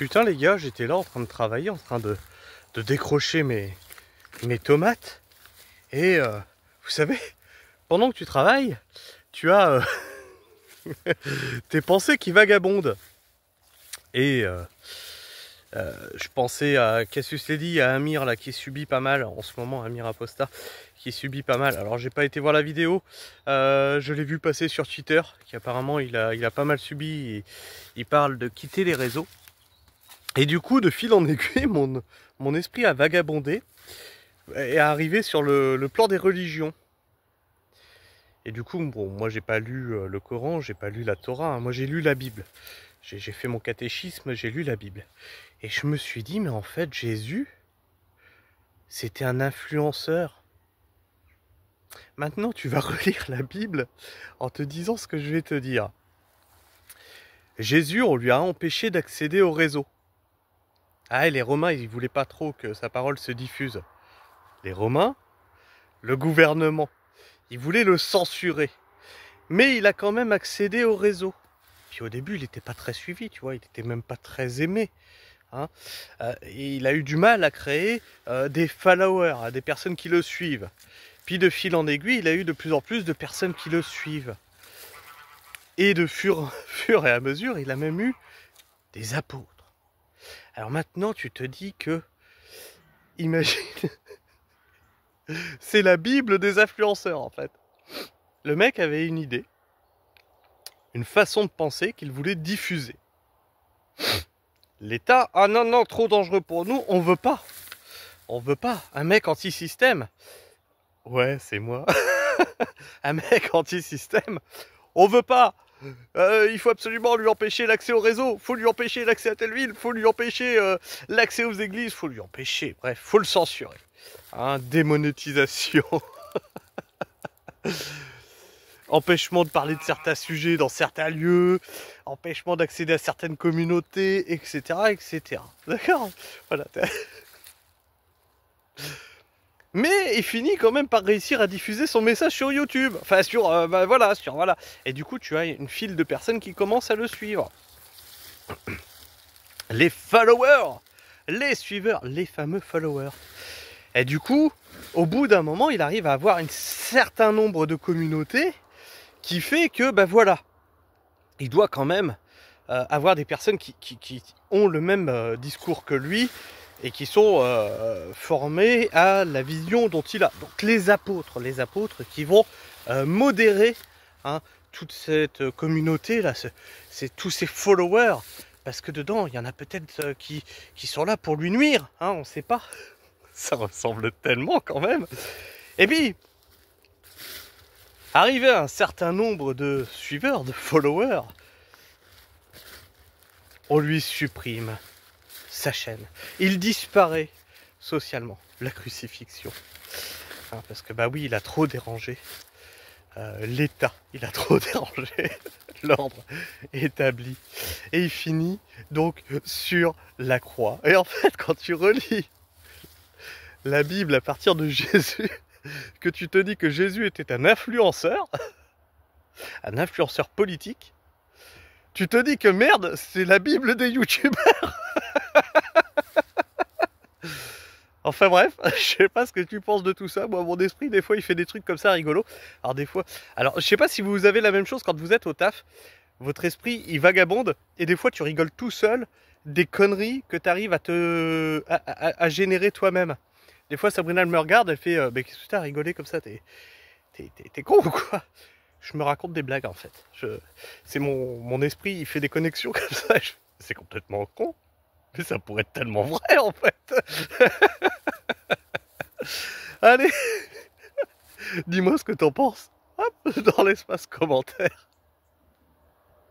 Putain les gars, j'étais là en train de travailler, en train de décrocher mes tomates. Et vous savez, pendant que tu travailles, tu as tes pensées qui vagabondent. Et je pensais à Cassius Ledy, à Amir là, qui subit pas mal en ce moment, Amir Aposta, qui subit pas mal. Alors j'ai pas été voir la vidéo, je l'ai vu passer sur Twitter, qui apparemment il a pas mal subi, et il parle de quitter les réseaux. Et du coup, de fil en aiguille, mon esprit a vagabondé et a arrivé sur le plan des religions. Et du coup, bon, moi j'ai pas lu le Coran, j'ai pas lu la Torah, hein, moi j'ai lu la Bible. J'ai fait mon catéchisme, j'ai lu la Bible. Et je me suis dit, mais en fait, Jésus, c'était un influenceur. Maintenant, tu vas relire la Bible en te disant ce que je vais te dire. Jésus, on lui a empêché d'accéder au réseau. Ah, et les Romains, ils voulaient pas trop que sa parole se diffuse. Les Romains, le gouvernement, ils voulaient le censurer. Mais il a quand même accédé au réseau. Puis au début, il n'était pas très suivi, tu vois, il n'était même pas très aimé. Hein. Et il a eu du mal à créer des followers, des personnes qui le suivent. Puis de fil en aiguille, il a eu de plus en plus de personnes qui le suivent. Et de fur et à mesure, il a même eu des apôtres. Alors maintenant, tu te dis que, imagine, c'est la Bible des influenceurs en fait. Le mec avait une idée, une façon de penser qu'il voulait diffuser. L'État, ah non, non, trop dangereux pour nous, on veut pas. On veut pas. Un mec anti-système. Ouais, c'est moi. Un mec anti-système. On veut pas. Il faut absolument lui empêcher l'accès au réseau. Faut lui empêcher l'accès à telle ville. Faut lui empêcher l'accès aux églises. Faut lui empêcher. Bref, faut le censurer. Hein, démonétisation. Empêchement de parler de certains sujets dans certains lieux, empêchement d'accéder à certaines communautés, etc. etc. D'accord ? Voilà. Mais il finit quand même par réussir à diffuser son message sur YouTube. Enfin, voilà. Et du coup, tu as une file de personnes qui commencent à le suivre. Les followers, les suiveurs, les fameux followers. Et du coup, au bout d'un moment, il arrive à avoir un certain nombre de communautés qui fait que, ben voilà, il doit quand même avoir des personnes qui ont le même discours que lui et qui sont formées à la vision dont il a. Donc les apôtres qui vont modérer toute cette communauté là, c'est tous ces followers, parce que dedans il y en a peut-être qui sont là pour lui nuire, on ne sait pas. Ça ressemble tellement quand même. Et puis, arrivé à un certain nombre de suiveurs, de followers, on lui supprime sa chaîne. Il disparaît socialement. La crucifixion. Parce que bah oui, il a trop dérangé l'État. Il a trop dérangé l'ordre établi. Et il finit donc sur la croix. Et en fait, quand tu relis la Bible à partir de Jésus, que tu te dis que Jésus était un influenceur politique, tu te dis que merde, c'est la Bible des youtubeurs. Enfin bref, je sais pas ce que tu penses de tout ça. Moi, mon esprit, des fois, il fait des trucs comme ça rigolos. Alors des fois, je sais pas si vous avez la même chose quand vous êtes au taf. Votre esprit, il vagabonde, et des fois, tu rigoles tout seul des conneries que tu arrives à générer toi-même. Des fois, Sabrina, elle me regarde, elle fait mais qu'est-ce que t'as rigolé comme ça, t'es con ou quoi? Je me raconte des blagues en fait. C'est mon esprit, il fait des connexions comme ça. C'est complètement con, mais ça pourrait être tellement vrai en fait. Allez, dis-moi ce que t'en penses. Hop, dans l'espace commentaire.